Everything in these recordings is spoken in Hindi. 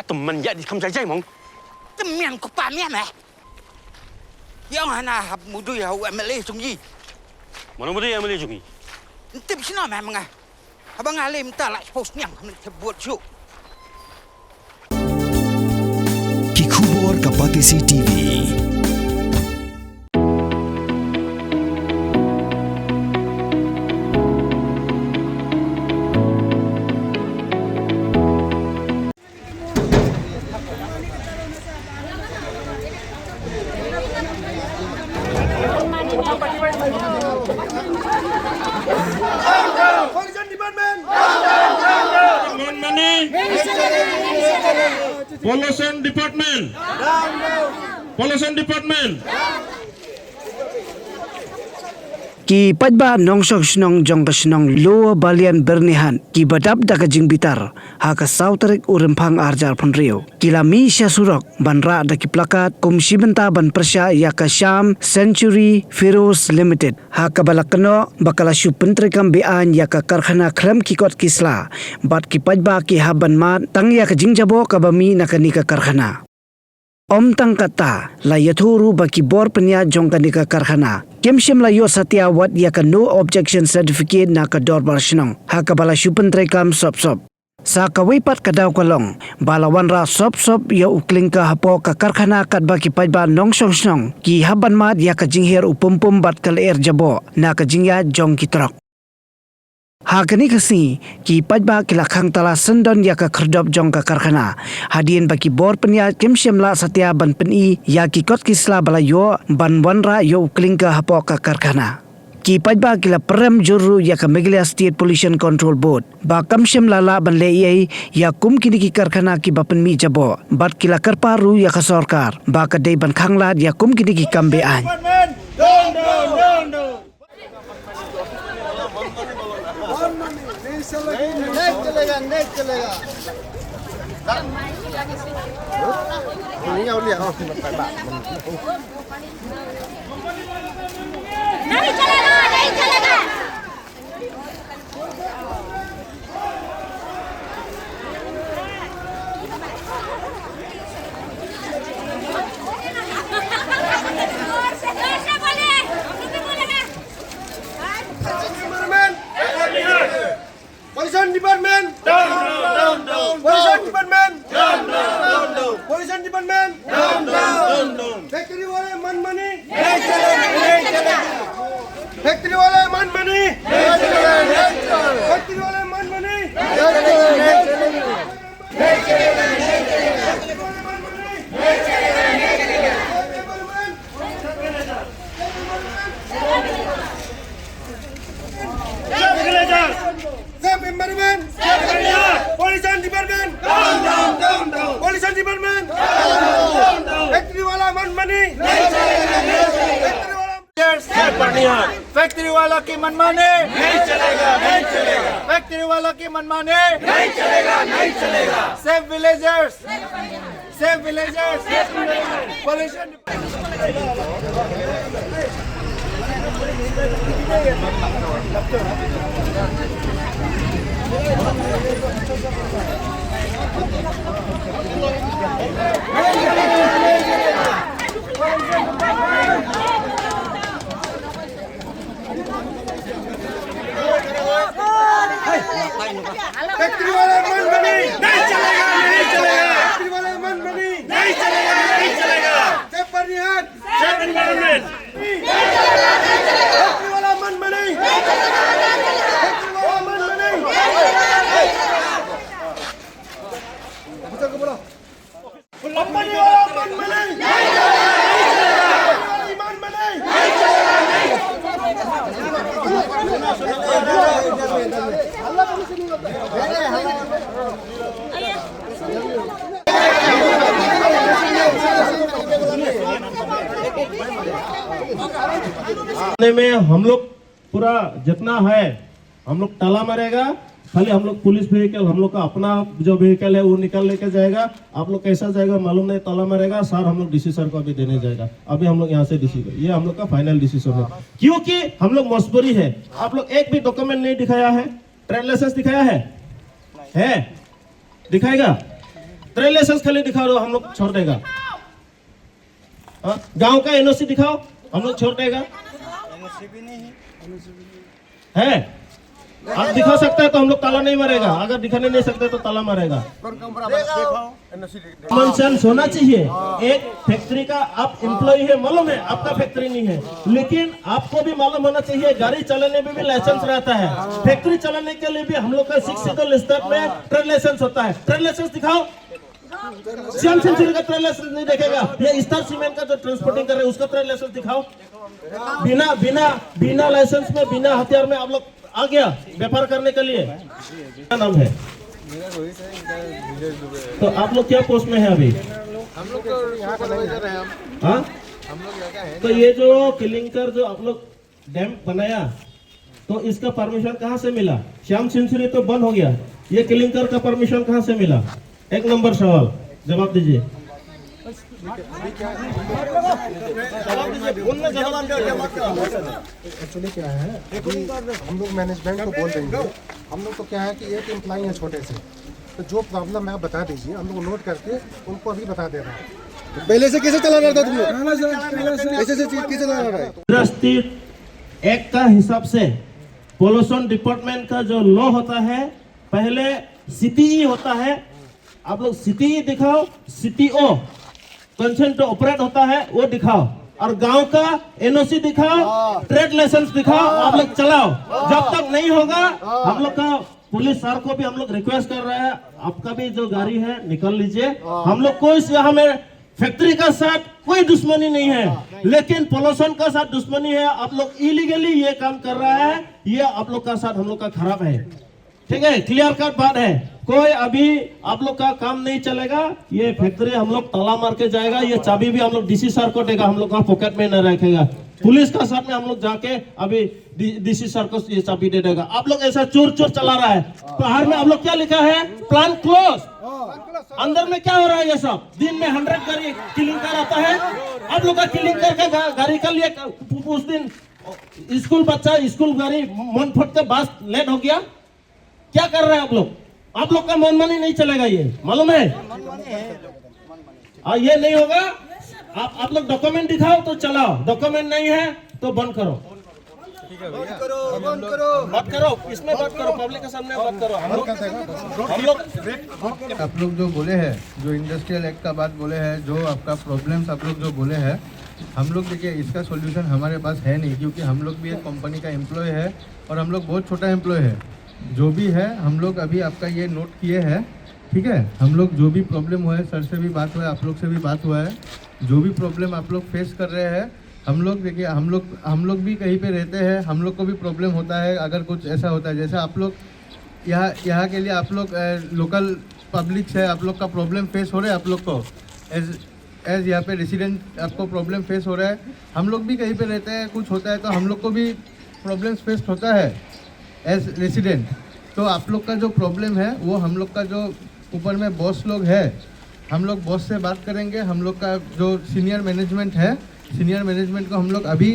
teman ya di kamsai jai mong. Teman ko pa mian eh. Yang hana hab mudu ya u MLA sungji. Mana muda yang boleh jungi? Tip sino memang ah. Abang alim tak lah post nyang buat show. Kikubor Kapatisi TV. Pollution Department. Pollution Department. Ki padba nong sok snong jong ka snong lo balian bernihan ki badap da ka jing bitar ha ka sauterik urempang arjar pon rio kila mi sya surok banra da ki plakat kum sibenta ban persya ya ka Sham Century Feroz Limited ha ka balakno bakala shu pentrikam bean ya ka karkhana kram ki kot kisla bat ki padba ki haban mat tang ya ka jing jabo ka bami nakani ka karkhana Om tang kata la yathuru baki bor penya jong ka nika karkhana kemshim la yo satya wat ya ka no objection certificate na ka dor bar shnong ha ka bala shupen trekam sop sa ka wipat ka daw kalong balawan ra sop ya ukling ka hapo ka karkhana kat baki pajba nong song ki haban mat ya ka jingher upumpum bat kal er jabo na ka jingya jong kitrok Hakani kasi ki pajba kilakhang tala sendon ya ka kherdop jong ka karkhana hadien baki bor penya kemshemla satya ban peni ya ki kot kisla balayo ban wanra yo ukling ka hapo ka karkhana ki pajba kila prem juru ya ka Meghalaya State Pollution Control Board ba kamshemla la ban le ya kum kini ki karkhana ki bapen mi jabo bat kila karparu ya ka sarkar ba ka dei ban khangla ya kum kini ki kambe an नहीं चलेगा नहीं चलेगा Pollution Department down. Pollution Department down. Pollution Department down. Factory वाले मन मनी नहीं चलेगा Factory वाले मन मनी नहीं चलेगा Factory वाले मन मनी नहीं चलेगा Environment, Pollution Department, down. Pollution Department, down. Factory वाला मन मनी नहीं चलेगा Factory वाला की मनमानी नहीं चलेगा Factory वाला की मनमानी नहीं चलेगा Save villagers, Pollution Factory वाला मन मनी नहीं चलेगा Factory वाला मन मनी नहीं चलेगा Save Parnihat, Save Environment Factory वाला मन मनी नहीं चलेगा Factory वाला मन मनी कंपनी वाला मन मनी नहीं चलेगा मन मनी नहीं में हम लोग पूरा जितना है हम लोग ताला मारेगा खाली हम लोग पुलिस व्हीकल हम लोग का अपना जो व्हीकल है वो निकल लेके जाएगा। आप लोग कैसा जाएगा मालूम नहीं, ताला मारेगा सर, हम लोग डीसी सर को अभी देने जाएगा। अभी हम लोग यहाँ से डीसी को, ये हम लोग का फाइनल डिसीजन है, क्योंकि हम लोग मजबूरी है। आप लोग एक भी डॉक्यूमेंट नहीं दिखाया है, ट्रेड लाइसेंस दिखाया है दिखाएगा ट्रेड लाइसेंस खाली दिखा दो, हम लोग छोड़ देगा। गांव का एनओसी दिखाओ, हम लोग छोड़ देगा। है आप दिखा सकते हैं तो हम लोग ताला नहीं मारेगा, अगर दिखाने नहीं सकते तो ताला मारेगा। कॉमन सेंस होना चाहिए। एक फैक्ट्री का आप एम्प्लॉय है, मालूम है आपका फैक्ट्री नहीं है, लेकिन आपको भी मालूम होना चाहिए गाड़ी चलाने में भी लाइसेंस रहता है। फैक्ट्री चलाने के लिए भी हम लोग का 6 शेड्यूल स्टेट में ट्रेड लाइसेंस होता है। ट्रेड लाइसेंस दिखाओ। श्याम सेंचुरी का ट्रेड लाइसेंस नहीं देखेगा, ये स्टार सीमेंट का जो ट्रांसपोर्टिंग कर रहे हैं उसका ट्रेड लाइसेंस दिखाओ। बिना बिना बिना लाइसेंस में, बिना हथियार में आप लोग आ गया व्यापार करने के लिए। क्या नाम है? तो आप लोग क्या पोस्ट में है अभी? हम लोग तो यहाँ का मैनेजर हैं। हाँ, हम लोग यहाँ का है। तो ये जो किलिंकर जो आप लोग डैम बनाया, तो इसका परमिशन कहाँ से मिला? श्याम सेंचुरी तो बंद हो गया, ये किलिंकर का परमिशन कहाँ से मिला? एक नंबर सवाल, जवाब दीजिए। एक्चुअली क्या है, अभी हम लोग मैनेजमेंट को बोल देंगे। हम लोग को क्या है कि एक एम्प्लॉई है छोटे से, तो जो प्रॉब्लम है आप बता दीजिए, हम लोग नोट करके उनको अभी बता दे रहे हैं। तो पहले से कैसे चला रहा था तुम लोग? ऐसे कैसे चला रहा है? एक का हिसाब से पोल्यूशन डिपार्टमेंट का जो लॉ होता है, पहले सीटीई होता है। आप लोग सीटीई दिखाओ, सीटीओ कंसेंट टू ऑपरेट होता है वो दिखाओ, और गांव का एनओसी दिखाओ, ट्रेड लाइसेंस दिखाओ, आप लोग चलाओ। जब तक नहीं होगा, हम लोग का पुलिस सर को भी हम लोग रिक्वेस्ट कर रहे हैं, आपका भी जो गाड़ी है निकाल लीजिए। हम लोग कोई यहाँ में फैक्ट्री का साथ कोई दुश्मनी नहीं है, लेकिन पोल्यूशन का साथ दुश्मनी है। आप लोग इलीगली ये काम कर रहा है, ये आप लोग का साथ हम लोग का खराब है। ठीक है, क्लियर कट बात है। कोई अभी आप लोग का काम नहीं चलेगा, ये फैक्ट्री हम लोग ताला मार के जाएगा। ये चाबी भी हम लोग डीसी सर को देगा, हम लोग का पॉकेट में न रखेगा। पुलिस का साथ में हम लोग जाके अभी डीसी सर को ये चाबी दे देगा। आप लोग ऐसा चोर चोर चला रहा है। बाहर में आप लोग क्या लिखा है? Plan close. अंदर में क्या हो रहा है? ये सब दिन में 100 गाड़ी किलिंग कर आता है। आप लोग का किलिंग करके गाड़ी का लिए उस दिन स्कूल बच्चा स्कूल गाड़ी मन फट के बस लेट हो गया। क्या कर रहे हैं आप लोग? आप लोग का मनमानी नहीं चलेगा, ये मालूम है। ये नहीं होगा। आप लोग डॉक्यूमेंट दिखाओ तो चलाओ, डॉक्यूमेंट नहीं है तो बंद करो। बात करो, इसमें बात करो, पब्लिक के सामने बात करो। हम लोग आप लोग जो बोले हैं, जो इंडस्ट्रियल एक्ट का बात बोले हैं, जो आपका प्रॉब्लम्स आप लोग जो बोले हैं, हम लोग देखिए इसका सॉल्यूशन हमारे पास है नहीं, क्योंकि हम लोग भी एक कंपनी का एम्प्लॉय है और हम लोग बहुत छोटा एम्प्लॉय है। जो भी है हम लोग अभी आपका ये नोट किए हैं, ठीक है। हम लोग जो भी प्रॉब्लम हुआ है, सर से भी बात हुआ है, आप लोग से भी बात हुआ है, जो भी प्रॉब्लम आप लोग फेस कर रहे हैं, हम लोग देखिए हम लोग भी कहीं पे रहते हैं, हम लोग को भी प्रॉब्लम होता है। अगर कुछ ऐसा होता है, जैसे आप लोग यहाँ के लिए आप लोग लोकल पब्लिक है, आप लोग का प्रॉब्लम फेस हो रहा है, आप लोग को एज यहाँ पे रेसिडेंट आपको प्रॉब्लम फेस हो रहा है। हम लोग भी कहीं पे रहते हैं, कुछ होता है तो हम लोग को भी प्रॉब्लम्स फेस होता है एज रेसिडेंट। तो आप लोग का जो प्रॉब्लम है वो हम लोग का जो ऊपर में बॉस लोग है, हम लोग बॉस से बात करेंगे। हम लोग का जो सीनियर मैनेजमेंट है, सीनियर मैनेजमेंट को हम लोग अभी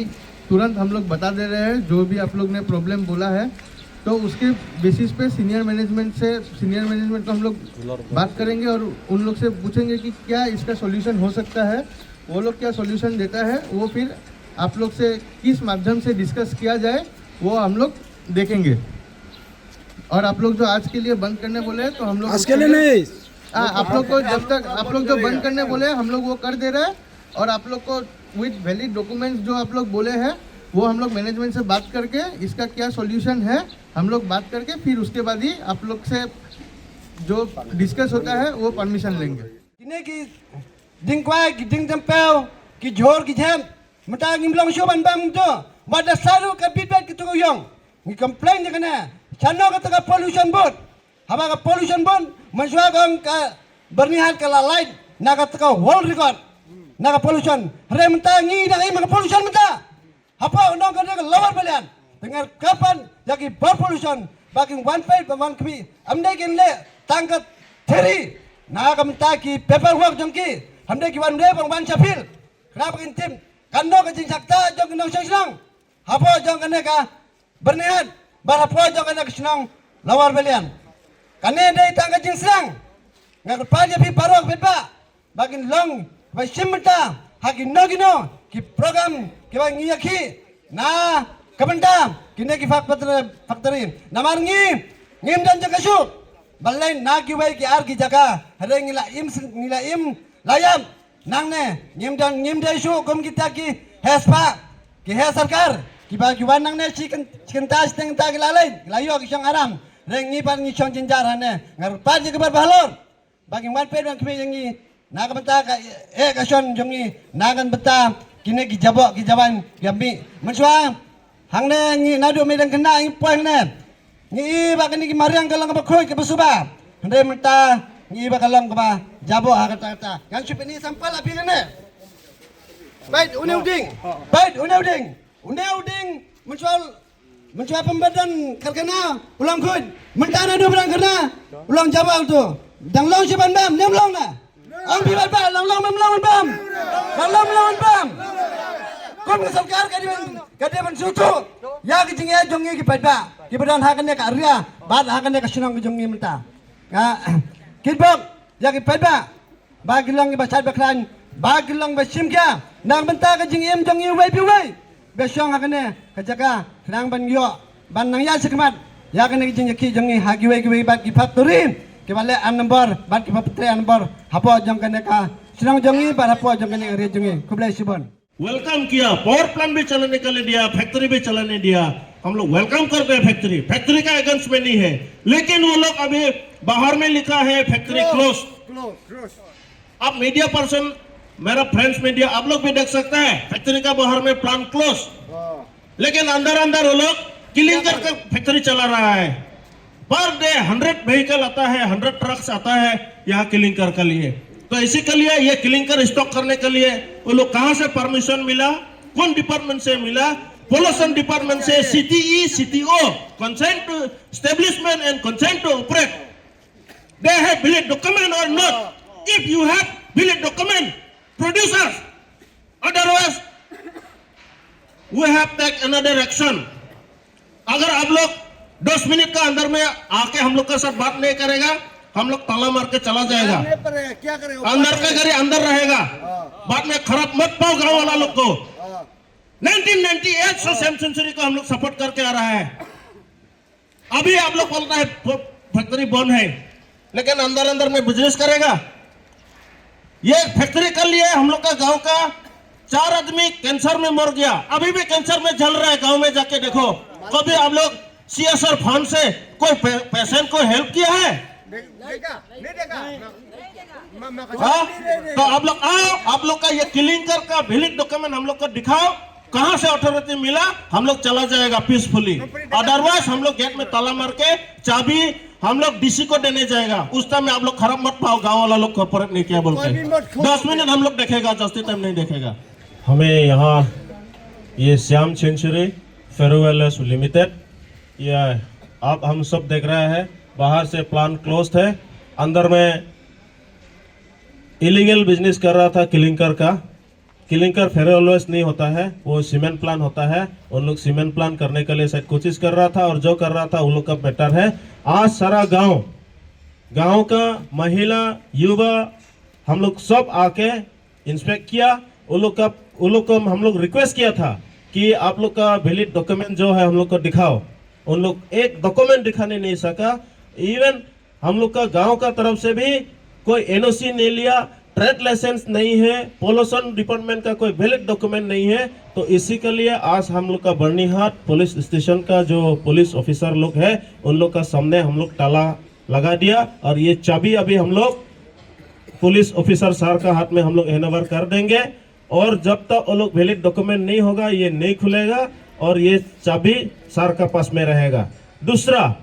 तुरंत हम लोग बता दे रहे हैं जो भी आप लोग ने प्रॉब्लम बोला है। तो उसके बेसिस पे सीनियर मैनेजमेंट को हम लोग बात करेंगे और उन लोग से पूछेंगे कि क्या इसका सॉल्यूशन हो सकता है। वो लोग क्या सॉल्यूशन देता है वो फिर आप लोग से किस माध्यम से डिस्कस किया जाए वो हम लोग देखेंगे। और आप लोग जो आज के लिए बंद करने बोले तो हम लोग आज के लिए नहीं, आप लोग को जब तक आप लोग जो बंद करने बोले हम लोग वो कर दे रहे हैं। और आप लोग को विद वैलिड डॉक्यूमेंट्स जो आप लोग बोले हैं वो हम लोग मैनेजमेंट से बात करके इसका क्या सॉल्यूशन है हम लोग बात करके फिर उसके बाद ही आप लोग से जो डिस्कस होता है वो परमिशन लेंगे। कि दिन क्वाय कि दिन जंपेल कि झोर कि झेम मता गिमलों शो बन बang तो बड़ा सारू का फीडबैक कि तो यों कि कंप्लेन जगना चनो का तक पोल्यूशन बोर्ड हवा का पोल्यूशन बोर्ड मजवा का बर्निहाट का लाइट ना का तक वर्ल्ड रिकॉर्ड ना का पोल्यूशन रे मता ngi na ngai maka pollution मता apa undang ka lower balian dengan kapan jadi bar pollution bagi 1.1 kami amde kin le tangkat theri na ka mta ki paper work jong ki amde ki wan re bang ban chapil kenapa kin tim kando ka jing sakta jong kin nong senang apa jong kan ka berniat bala po jong kan senang lower balian kane dei tangkat jing senang ngak pa dia pi parok betba bagin long ba simta hakin no gino ki program ki ba ngi yakhi na kabanta kine ki factory namar ngi ngim dan jakasu balai na ki bai ki ar ki jaga hare ngila im layam nang ne ngim dan su kom kita ki hespa ki he sarkar ki ba ki nang ne chicken tas teng ta ki lalai layo ki syang aram reng ngi pan ngi syang jinjar hane ngar pa ji kebar balor bagi wan pe dan kme ngi na ka bata ka ka son jongi na kan bata kine ki jabok ki jaban gambi menswa hang ne ngi na do me dan kena ngi poing ne ngi ba kini ki mariang kalang ka khoi ke besuba hande menta ngi ba kalang ka jabok ha kata yang sup ini sampal api ne baik uneuding mencoba pembadan karena ulang kun mentana do berang karena ulang jabal tu dang long si ban bam nem long na ang bi ban ba long mem long bam long bam kon sarkar kadi ban sutu ya ki jinge jongi ki padba ki badan hakane ka arya bad hakane ka sinang jongi menta ka kidbok ya ki padba bagilang ki basad baklan bagilang basimkya nang benta ka jingem jongi wai pi wai besyong hakane kajaka nang ban yo ban nang ya sekmat ya kane ki jingi jongi hagi wai bad ki factory ke bale an number bat ki patre an number hapo jong kane ka sinang jongi par hapo jong kane रे jongi kublai sibon वेलकम किया, पावर प्लांट भी चलाने के लिए दिया, फैक्ट्री भी चलाने दिया, हम लोग वेलकम करते हैं फैक्ट्री का अगेंस्ट में नहीं है, लेकिन वो लोग अभी बाहर में लिखा है फैक्ट्री क्लोज। आप मीडिया पर्सन, मेरा फ्रेंड्स मीडिया, आप लोग भी देख सकते हैं फैक्ट्री का बाहर में प्लांट क्लोज, लेकिन अंदर वो लोग क्लिंकर का फैक्ट्री चला रहा है। पर डे 100 व्हीकल आता है, 100 ट्रक्स आता है यहाँ क्लिंकर के लिए। तो इसी के लिए ये क्लिंकर स्टॉक करने के लिए वो लोग कहां से परमिशन मिला, कौन डिपार्टमेंट से मिला? पोल्यूशन डिपार्टमेंट से, CTE, CTO, consent to establishment and consent to operate. They have valid document or not? If you have valid document, produce us. Otherwise, we have take another action. अगर आप लोग 10 मिनट का अंदर में आके हम लोग के साथ बात नहीं करेगा, हम लोग ताला मार के चला जाएगा। क्या करे अंदर का घर अंदर रहेगा, बाद में खराब मत पाओ गांव वाला लोग को। 1998 से सेम सेंचुरी को हम लोग सपोर्ट करके आ रहा है। अभी आप लोग बोलता है फैक्ट्री बंद है, लेकिन अंदर में बिजनेस करेगा। ये फैक्ट्री कर लिए हम लोग का गांव का 4 आदमी कैंसर में मर गया, अभी भी कैंसर में जल रहा है। गांव में जाके देखो, कभी आप लोग CSR फंड से कोई पेशेंट को हेल्प किया है? हाँ? तो आप लोग आओ, आप लोग का ये क्लिंकर का वैलिड डॉक्यूमेंट हम लोग को दिखाओ, कहां से अथॉरिटी मिला, हम लोग चला जाएगा पीसफुली। अदरवाइज हम लोग गेट में ताला मार के चाबी हम लोग DC को देने जाएगा। उस टाइम में आप लोग खराब मत पाओ, गांव वाला लोग कॉर्पोरेट नहीं किया बोल के 10 मिनट हम लोग देखेगा, जास्ती टाइम नहीं देखेगा। हमें यहाँ ये श्याम सेंचुरी फेरोवेल्स लिमिटेड, ये आप हम सब देख रहे हैं, बाहर से प्लांट क्लोज है, अंदर में इलीगल बिजनेस कर रहा था क्लिंकर का। क्लिंकर फेरोवेल्स नहीं होता है, वो सीमेंट प्लांट होता है। उन लोग सीमेंट प्लांट करने के लिए शायद कोशिश कर रहा था, और जो कर रहा था उन लोग का बेटर है। आज सारा गांव का महिला युवा हम लोग सब आके इंस्पेक्ट किया। उन लोग को हम लोग रिक्वेस्ट किया था कि आप लोग का वैलिड डॉक्यूमेंट जो है हम लोग को दिखाओ। उन लोग एक डॉक्यूमेंट दिखाने नहीं सका। इवन हम लोग का गांव का तरफ से भी कोई NOC नहीं लिया, ट्रेड लाइसेंस नहीं है, पोल्यूशन डिपार्टमेंट का कोई वैलिड डॉक्यूमेंट नहीं है। तो इसी के लिए आज हम लोग का बर्नीहाट पुलिस स्टेशन का जो पुलिस ऑफिसर लोग है, उन लोग का सामने हम लोग ताला लगा दिया, और ये चाबी अभी हम लोग पुलिस ऑफिसर सर का हाथ में हम लोग हैंडओवर कर देंगे। और जब तक वो लोग वैलिड डॉक्यूमेंट नहीं होगा, ये नहीं खुलेगा, और ये चाबी सर का पास में रहेगा। दूसरा,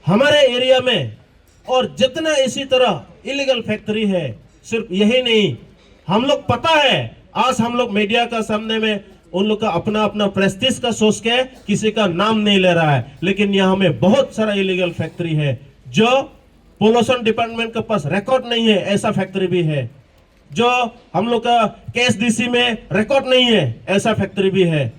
हमारे एरिया में और जितना इसी तरह इलीगल फैक्ट्री है, सिर्फ यही नहीं, हम लोग पता है, आज हम लोग मीडिया का सामने में उन लोग का अपना प्रेस्टीज का सोच के किसी का नाम नहीं ले रहा है, लेकिन यहाँ में बहुत सारा इलीगल फैक्ट्री है जो पोल्यूशन डिपार्टमेंट के पास रिकॉर्ड नहीं है। ऐसा फैक्ट्री भी है जो हम लोग का KSDC में रिकॉर्ड नहीं है, ऐसा फैक्ट्री भी है।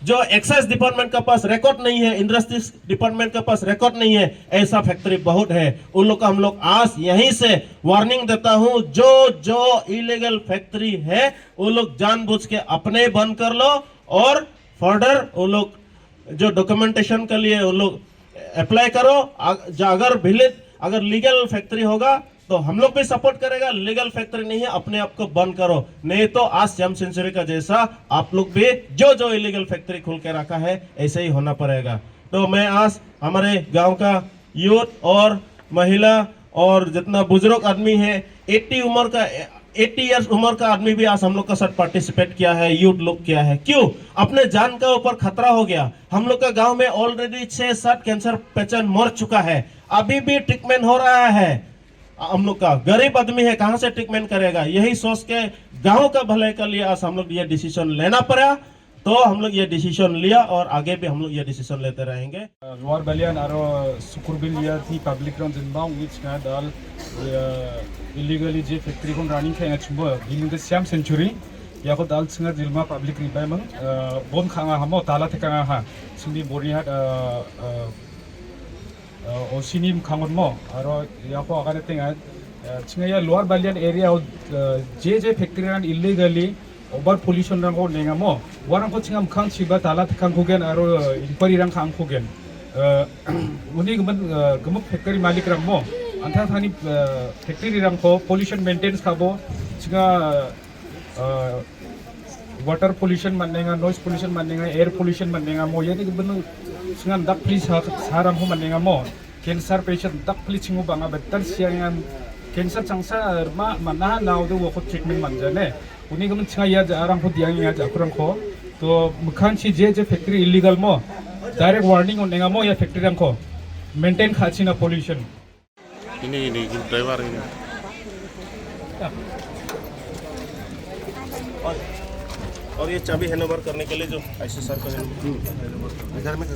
जो एक्साइज डिपार्टमेंट के पास रिकॉर्ड नहीं है, इंडस्ट्रीज डिपार्टमेंट के पास रिकॉर्ड नहीं है, ऐसा फैक्ट्री बहुत है। उन लोग का हम लोग आज यहीं से वार्निंग देता हूं, जो इलीगल फैक्ट्री है वो लोग जानबूझ के अपने बंद कर लो और फर्दर वो लोग जो डॉक्यूमेंटेशन के लिए वो लोग अप्लाई करो। अगर लीगल फैक्ट्री होगा तो हम लोग भी सपोर्ट करेगा, लीगल फैक्ट्री नहीं है अपने आप को बंद करो, नहीं तो आज श्याम सेंचुरी का जैसा आप लोग भी जो इलीगल फैक्ट्री खोल के रखा है ऐसे ही होना पड़ेगा। तो मैं आज हमारे गांव का यूथ और महिला और जितना बुजुर्ग आदमी है 80 इयर्स उम्र का आदमी भी आज हम लोग का साथ पार्टिसिपेट किया है, यूथ लोग किया है। क्यों? अपने जान का ऊपर खतरा हो गया। हम लोग का गांव में ऑलरेडी 6-7 कैंसर पेशेंट मर चुका है, अभी भी ट्रीटमेंट हो रहा है। हम लोग का गरीब आदमी है, कहां से ट्रीटमेंट करेगा? यही सोच के गांव का भले के लिए आज हम लोग ये डिसीजन लेना पड़ा, तो हम लोग ये डिसीजन लिया और आगे भी हम लोग ये डिसीजन लेते रहेंगे। Luar balian aro sukurbil ya ti public ground jinbang which na dal illegally je factory kon running khay achbo biling the Siam Century ya ko dal singa dilma public ribai mang bon khanga hamo tala thekanga ha sindi borihat osinim khangon mo aro ya ko agare tenga singa ya Luar balian area je factory ran illegally over pollution rang ko nenga mo warang ko chingam khang chiba tala thekang kogen aro inquiry rang khang kogen uni gam factory malik rang mo antha thani factory rang ko pollution maintenance khabo chinga water pollution manenga, noise pollution manenga, air pollution manenga mo yadi gam chinga dak please sarang ko manenga mo cancer patient dak please chingu banga better siang cancer changsa ma mana now do wo treatment manjane उन्हीं को मंच या आराम को दिया गया जाकुरंग को तो मुखांची जे फैक्ट्री इलीगल मो डायरेक्ट वार्निंग होने का मो या फैक्ट्री रंग को मेंटेन खाची ना पोल्यूशन ini driver ini. और ये चाबी हैंडओवर करने के लिए जो IC सर का घर में